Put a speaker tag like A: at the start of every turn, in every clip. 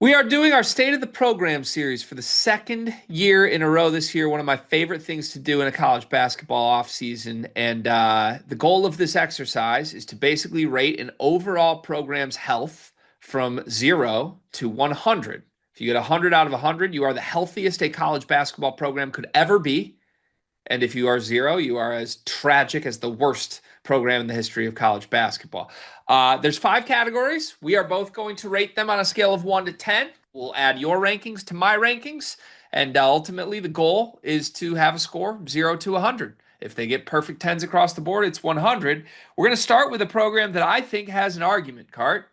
A: We are doing our State of the Program series for the second year in a row this year. One of my favorite things to do in a college basketball offseason. And the goal of this exercise is to basically rate an overall program's health from 0 to 100. If you get 100 out of 100, you are the healthiest a college basketball program could ever be. And if you are 0, you are as tragic as the worst program in the history of college basketball. There's 5 categories. We are both going to rate them on a scale of 1 to 10. We'll add your rankings to my rankings. And ultimately, the goal is to have a score 0 to 100. If they get perfect 10s across the board, it's 100. We're going to start with a program that I think has an argument, Cart,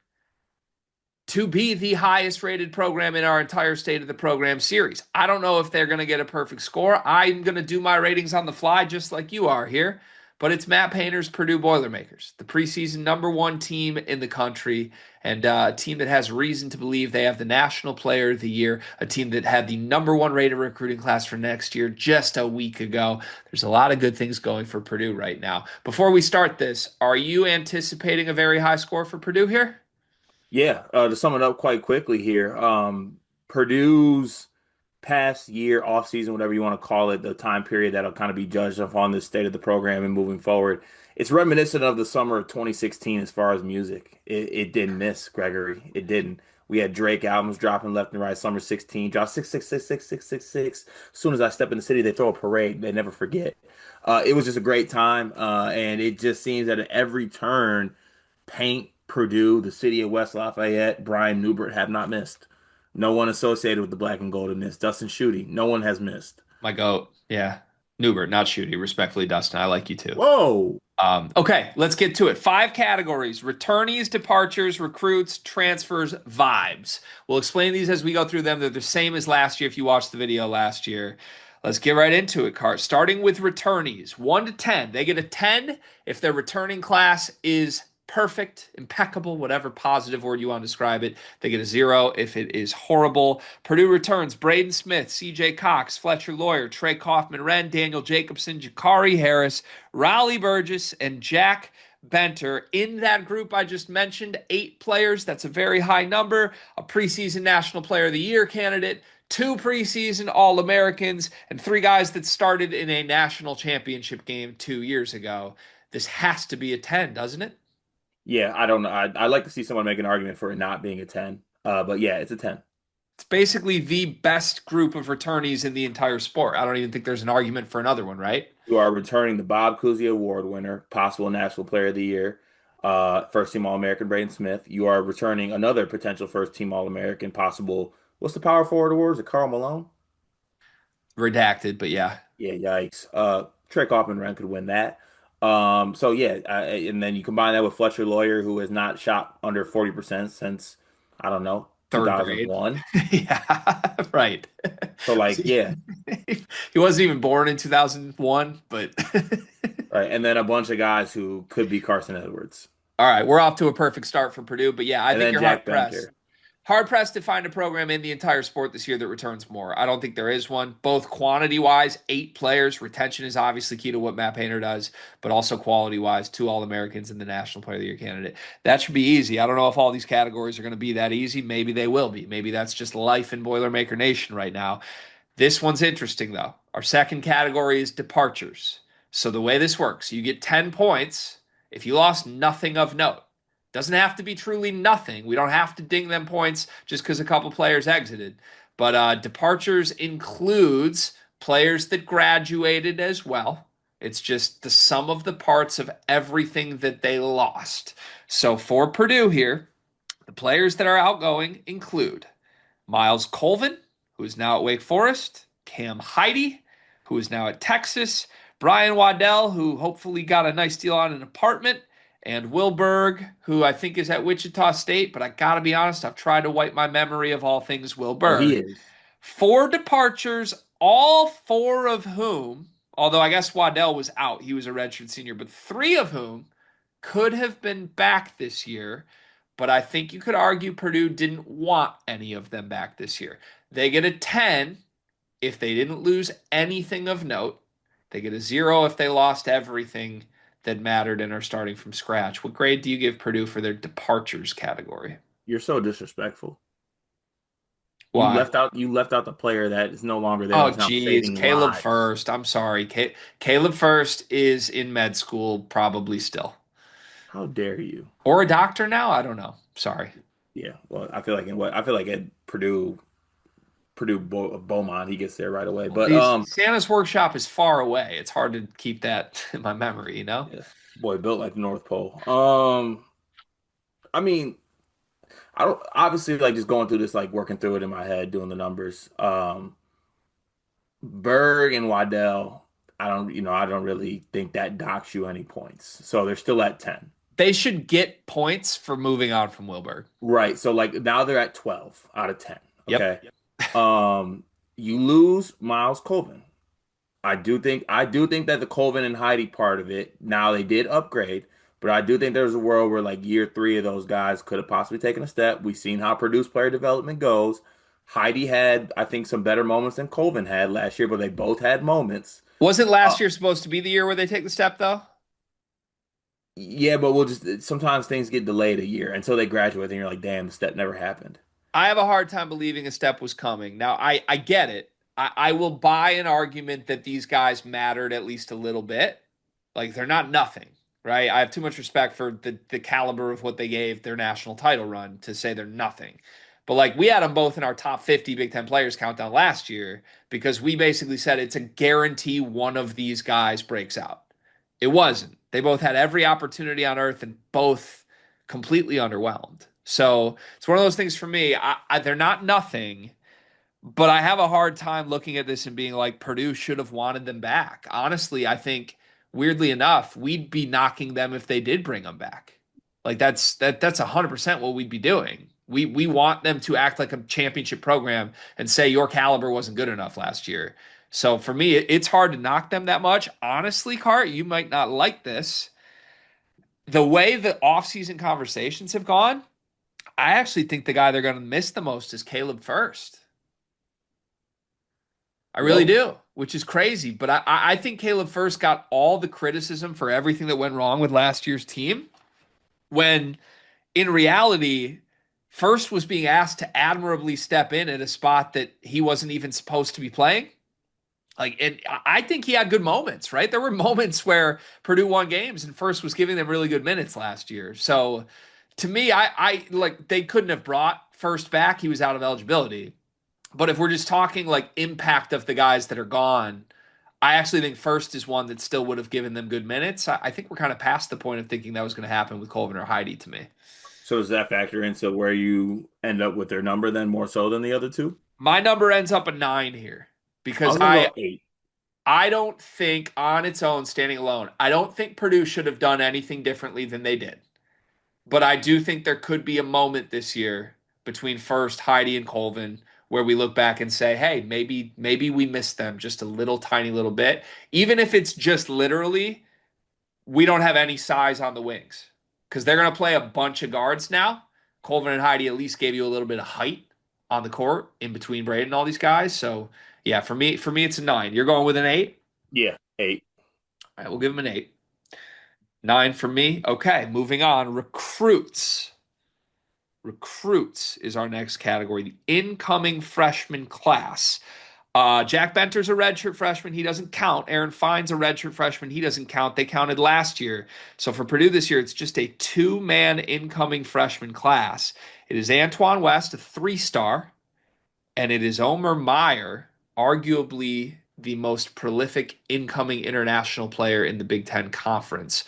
A: to be the highest rated program in our entire State of the Program series. I don't know if they're going to get a perfect score. I'm going to do my ratings on the fly just like you are here, but it's Matt Painter's Purdue Boilermakers, the preseason #1 team in the country, and a team that has reason to believe they have the National Player of the Year, a team that had the #1 rated recruiting class for next year just a week ago. There's a lot of good things going for Purdue right now. Before we start this, are you anticipating a very high score for Purdue here?
B: Yeah, to sum it up quite quickly here, Purdue's past year, off season, whatever you want to call it, the time period that'll kind of be judged upon the state of the program and moving forward. It's reminiscent of the summer of 2016 as far as music. It didn't miss, Gregory. It didn't. We had Drake albums dropping left and right. Summer 16 dropped 6666666. As soon as I step in the city, they throw a parade. They never forget. It was just a great time, and it just seems that at every turn, Paint, Purdue, the city of West Lafayette, Brian Newbert have not missed. No one associated with the black and gold have missed. Dustin Schutte, no one has missed.
A: My goat. Yeah. Newbert, not Shooty. Respectfully, Dustin. I like you too.
B: Whoa.
A: Okay, let's get to it. 5 categories: returnees, departures, recruits, transfers, vibes. We'll explain these as we go through them. They're the same as last year if you watched the video last year. Let's get right into it, Cart. Starting with returnees, 1 to 10. They get a 10 if their returning class is perfect, impeccable, whatever positive word you want to describe it. They get a 0 if it is horrible. Purdue returns Braden Smith, CJ Cox, Fletcher Lawyer, Trey Kaufman-Renn, Daniel Jacobson, Jakari Harris, Raleigh Burgess, and Jack Benter. In that group I just mentioned, 8 players. That's a very high number. A preseason National Player of the Year candidate, 2 preseason All-Americans, and 3 guys that started in a national championship game 2 years ago. This has to be a 10, doesn't it?
B: Yeah, I don't know. I'd like to see someone make an argument for it not being a 10. But yeah, it's a 10.
A: It's basically the best group of returnees in the entire sport. I don't even think there's an argument for another one, right?
B: You are returning the Bob Cousy Award winner, possible National Player of the Year, first team All-American Braden Smith. You are returning another potential first team All-American, possible. What's the power forward award? Is it Karl Malone?
A: Redacted, but yeah.
B: Yeah, yikes. Trey Kaufman-Renn could win that. So yeah, and then you combine that with Fletcher Lawyer, who has not shot under 40% since, I don't know,
A: Third grade.
B: 2001.
A: Yeah, right.
B: So like, yeah,
A: He wasn't even born in 2001, but
B: right. And then a bunch of guys who could be Carson Edwards.
A: all right, we're off to a perfect start for Purdue. But yeah, I
B: And
A: think
B: then
A: you're hard
B: Jack
A: pressed.
B: Benter.
A: Hard pressed to find a program in the entire sport this year that returns more. I don't think there is one. Both quantity wise, 8 players. Retention is obviously key to what Matt Painter does, but also quality wise, 2 All Americans and the National Player of the Year candidate. That should be easy. I don't know if all these categories are going to be that easy. Maybe they will be. Maybe that's just life in Boilermaker Nation right now. This one's interesting, though. Our second category is departures. So the way this works, you get 10 points if you lost nothing of note. Doesn't have to be truly nothing. We don't have to ding them points just because a couple players exited. But departures includes players that graduated as well. It's just the sum of the parts of everything that they lost. So for Purdue here, the players that are outgoing include Miles Colvin, who is now at Wake Forest, Cam Heide, who is now at Texas, Brian Waddell, who hopefully got a nice deal on an apartment, and Will Berg, who I think is at Wichita State, but I gotta be honest, I've tried to wipe my memory of all things Will
B: Oh, he
A: Berg.
B: is.
A: 4 departures, all 4 of whom, although I guess Waddell was out, he was a redshirt senior, but 3 of whom could have been back this year. But I think you could argue Purdue didn't want any of them back this year. They get a 10 if they didn't lose anything of note. They get a 0 if they lost everything that mattered and are starting from scratch. What grade do you give Purdue for their departures category?
B: You're so disrespectful.
A: Why?
B: You left out the player that is no longer there
A: Oh,
B: that's now
A: geez,
B: saving
A: Caleb
B: lives.
A: First. I'm sorry. Caleb First is in med school, probably still.
B: How dare you?
A: Or a doctor now? I don't know. Sorry.
B: Yeah, well, I feel like at Beaumont he gets there right away.
A: Well,
B: But
A: these Santa's workshop is far away. It's hard to keep that in my memory, you know?
B: yeah, boy, built like the North Pole. I mean, I don't obviously like just going through this, like working through it in my head, doing the numbers. Berg and Waddell, I don't really think that docks you any points. So they're still at 10.
A: They should get points for moving on from Wilburg.
B: Right. So like now they're at 12 out of 10.
A: Yep.
B: Okay. Um, you lose Miles Colvin. I do think that the Colvin and Heidi part of it, now they did upgrade, but I do think there's a world where like year three of those guys could have possibly taken a step. We've seen how Purdue's player development goes. Heidi had, I think, some better moments than Colvin had last year, but they both had moments.
A: Wasn't
B: Uh,
A: last year supposed to be the year where they take the step, though?
B: yeah, but we'll just sometimes things get delayed a year until they graduate, and you're like, damn, the step never happened.
A: I have a hard time believing a step was coming. Now, I get it. I will buy an argument that these guys mattered at least a little bit. Like they're not nothing, right? I have too much respect for the caliber of what they gave their national title run to say they're nothing. But like we had them both in our top 50 Big Ten players countdown last year because we basically said it's a guarantee one of these guys breaks out. It wasn't. They both had every opportunity on earth and both completely underwhelmed. So it's one of those things for me. They're not nothing, but I have a hard time looking at this and being like Purdue should have wanted them back. Honestly, I think weirdly enough, we'd be knocking them if they did bring them back. Like that's 100% what we'd be doing. We want them to act like a championship program and say your caliber wasn't good enough last year. So for me, it's hard to knock them that much. Honestly, Cart, you might not like this. The way the offseason conversations have gone, I actually think the guy they're going to miss the most is Caleb First. I really
B: Whoa.
A: do, which is crazy. But I think Caleb First got all the criticism for everything that went wrong with last year's team, when in reality, First was being asked to admirably step in at a spot that he wasn't even supposed to be playing. Like, and I think he had good moments, right? There were moments where Purdue won games and First was giving them really good minutes last year. So to me, I like they couldn't have brought First back. He was out of eligibility. But if we're just talking like impact of the guys that are gone, I actually think First is one that still would have given them good minutes. I think we're kind of past the point of thinking that was going to happen with Colvin or Heidi to me.
B: So does that factor into where you end up with their number then more so than the other two?
A: My number ends up a 9 here
B: I
A: because
B: was gonna go 8.
A: I don't think on its own, standing alone, I don't think Purdue should have done anything differently than they did. But I do think there could be a moment this year between First, Heidi, and Colvin where we look back and say, hey, maybe we missed them just a little tiny little bit. Even if it's just literally, we don't have any size on the wings. Because they're gonna play a bunch of guards now. Colvin and Heidi at least gave you a little bit of height on the court in between Braden and all these guys. So yeah, for me it's a 9. You're going with an 8?
B: Yeah, 8.
A: All right, we'll give him an 8. 9 for me. Okay, moving on. Recruits. Recruits is our next category. The incoming freshman class. Jack Benter's a redshirt freshman. He doesn't count. Aaron Fine's a redshirt freshman. He doesn't count. They counted last year. So for Purdue this year, it's just a two-man incoming freshman class. It is Antoine West, a three-star, and it is Omer Meyer, arguably the most prolific incoming international player in the Big Ten Conference.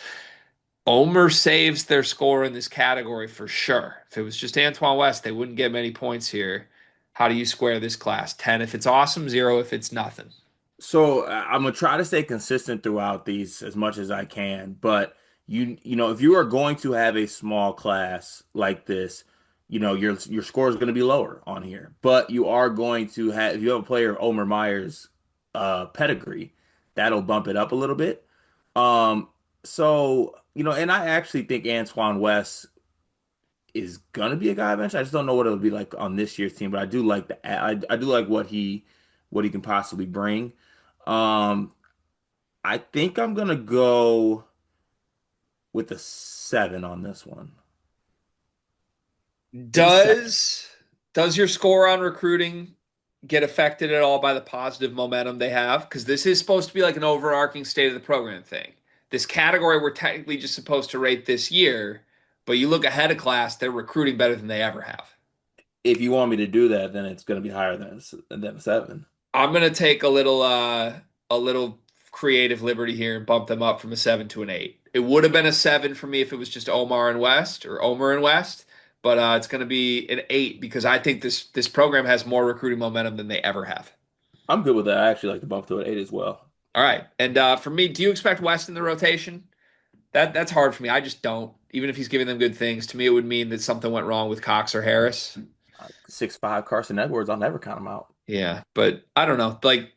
A: Omer saves their score in this category for sure. If it was just Antoine West, they wouldn't get many points here. How do you square this class? 10 if it's awesome, 0 if it's nothing.
B: So I'm gonna try to stay consistent throughout these as much as I can, but you know if you are going to have a small class like this, you know your score is going to be lower on here. But you are going to have if you have a player Omer Myers pedigree, that'll bump it up a little bit. Um, so you know, and I actually think Antoine West is gonna be a guy eventually. I just don't know what it'll be like on this year's team, but I do like I do like what he can possibly bring. Um, I think I'm gonna go with a 7 on this one. Just a 7.
A: Does Does your score on recruiting get affected at all by the positive momentum they have? Because this is supposed to be like an overarching state of the program thing. This category we're technically just supposed to rate this year, but you look ahead of class, they're recruiting better than they ever have.
B: If you want me to do that, then it's going to be higher than a seven.
A: I'm gonna take a little creative liberty here and bump them up from a 7 to an 8. It would have been a 7 for me if it was just Omar and West or Omer and West, but it's gonna be an 8 because I think this program has more recruiting momentum than they ever have.
B: I'm good with that. I actually like to bump to an eight as well.
A: All right, and for me, do you expect West in the rotation? That's hard for me. I just don't. Even if he's giving them good things, to me it would mean that something went wrong with Cox or Harris.
B: 6'5" Carson Edwards, I'll never count him out.
A: Yeah, but I don't know. Like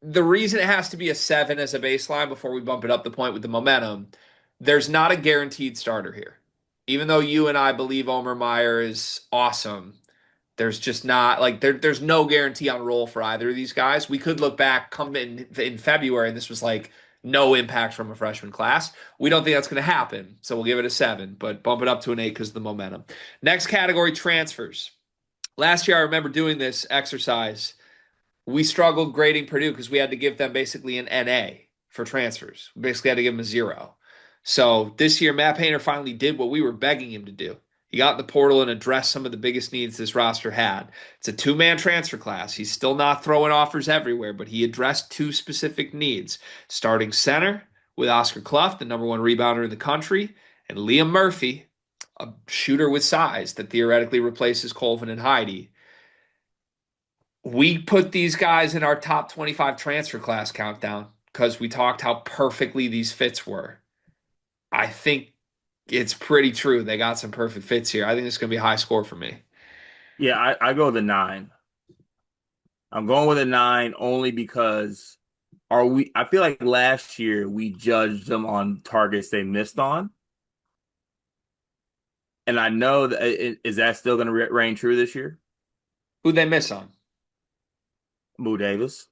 A: the reason it has to be a 7 as a baseline before we bump it up the point with the momentum, there's not a guaranteed starter here. Even though you and I believe Omer Meyer is awesome, there's just not like there's no guarantee on roll for either of these guys. We could look back come in February and this was like no impact from a freshman class. We don't think that's going to happen, so we'll give it a 7, but bump it up to an 8 because of the momentum. Next category, transfers. Last year, I remember doing this exercise. We struggled grading Purdue because we had to give them basically an NA for transfers. We basically had to give them a 0. So this year, Matt Painter finally did what we were begging him to do. He got in the portal and addressed some of the biggest needs this roster had. It's a two-man transfer class. He's still not throwing offers everywhere, but he addressed two specific needs. Starting center with Oscar Clough, the number one rebounder in the country, and Liam Murphy, a shooter with size that theoretically replaces Colvin and Heidi. We put these guys in our top 25 transfer class countdown because we talked how perfectly these fits were. I think it's pretty true. They got some perfect fits here. I think it's going to be a high score for me.
B: Yeah, I go with a nine. I'm going with a nine only because I feel like last year we judged them on targets they missed on. And I know that is that still going to reign true this year?
A: Who'd they miss on?
B: Moo Davis.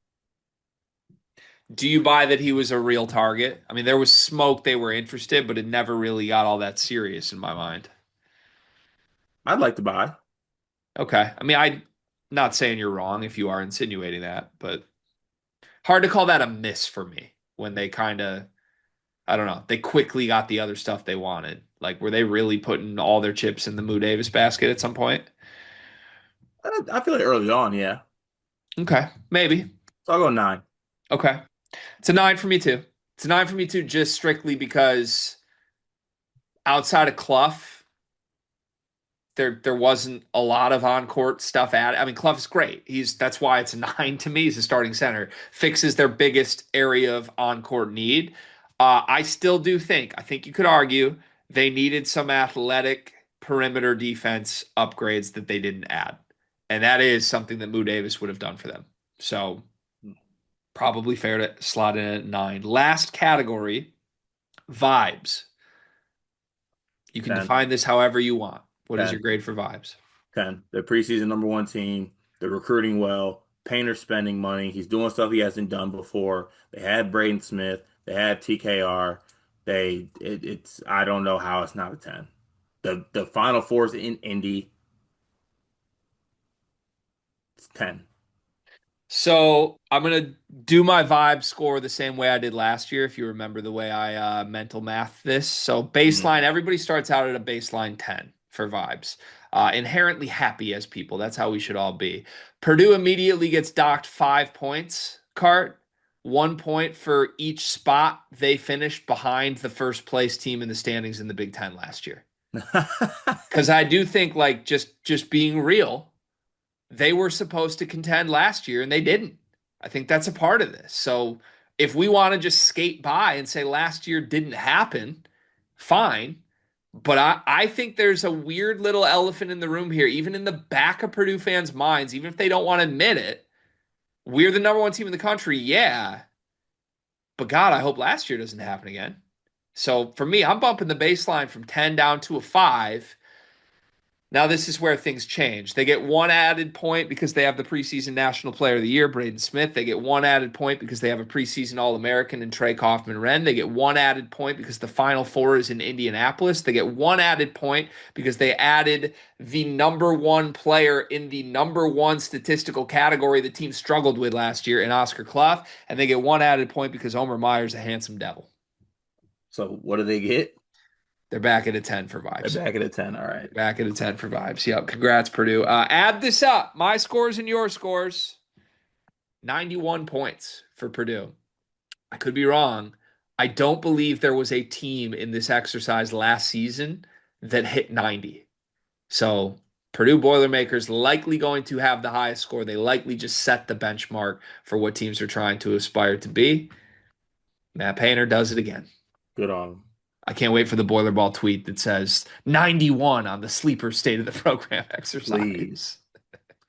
A: Do you buy that he was a real target? I mean, there was smoke they were interested, but it never really got all that serious in my mind.
B: I'd like to buy.
A: Okay. I mean, I'm not saying you're wrong if you are insinuating that, but hard to call that a miss for me when they kind of, I don't know, they quickly got the other stuff they wanted. Like, were they really putting all their chips in the Moo Davis basket at some point?
B: I feel like early on, yeah.
A: Okay, maybe.
B: So I'll go nine.
A: Okay. It's a 9 for me too. It's a 9 for me too, just strictly because outside of Clough, there wasn't a lot of on court stuff at. I mean, Clough is great. That's why it's a 9 to me. He's a starting center. Fixes their biggest area of on court need. I still do think. I think you could argue they needed some athletic perimeter defense upgrades that they didn't add, and that is something that Moo Davis would have done for them. So probably fair to slot in at 9. Last category, vibes. You can
B: 10.
A: define this however you want. What is your
B: 10.
A: grade for vibes?
B: 10. The preseason number one team. They're recruiting well. Painter's spending money. He's doing stuff he hasn't done before. They had Braden Smith. They had TKR. It's I don't know how it's not a 10. The Final Four's in Indy. It's 10.
A: So I'm gonna do my vibe score the same way I did last year, if you remember the way I mental math this. So
B: Mhm.
A: baseline, everybody starts out at a baseline 10 for vibes. Inherently happy as people. That's how we should all be. Purdue immediately gets docked 5 points, Cart. 1 point for each spot they finished behind the first place team in the standings in the Big Ten last year. Because I do think, like, just being real, they were supposed to contend last year and they didn't. I think that's a part of this. So if we want to just skate by and say last year didn't happen, fine. But I think there's a weird little elephant in the room here, even in the back of Purdue fans' minds, even if they don't want to admit it. We're the number one team in the country, yeah. But God, I hope last year doesn't happen again. So for me, I'm bumping the baseline from 10 down to a 5. Now, this is where things change. They get one added point because they have the preseason National Player of the Year, Braden Smith. They get one added point because they have a preseason All-American in Trey Kaufman-Renn. They get one added point because the Final Four is in Indianapolis. They get one added point because they added the number one player in the number one statistical category the team struggled with last year in Oscar Clough. And they get one added point because Omer Meyer's a handsome devil.
B: So what do they get?
A: They're back at a 10 for
B: They're
A: vibes.
B: back at a 10. All right.
A: Back at a 10 for vibes. Yep. Congrats, Purdue. Add this up. My scores and your scores. 91 points for Purdue. I could be wrong. I don't believe there was a team in this exercise last season that hit 90. So Purdue Boilermakers likely going to have the highest score. They likely just set the benchmark for what teams are trying to aspire to be. Matt Painter does it again.
B: Good on them.
A: I can't wait for the Boilerball tweet that says 91 on the sleeper state of the program exercise.
B: Please.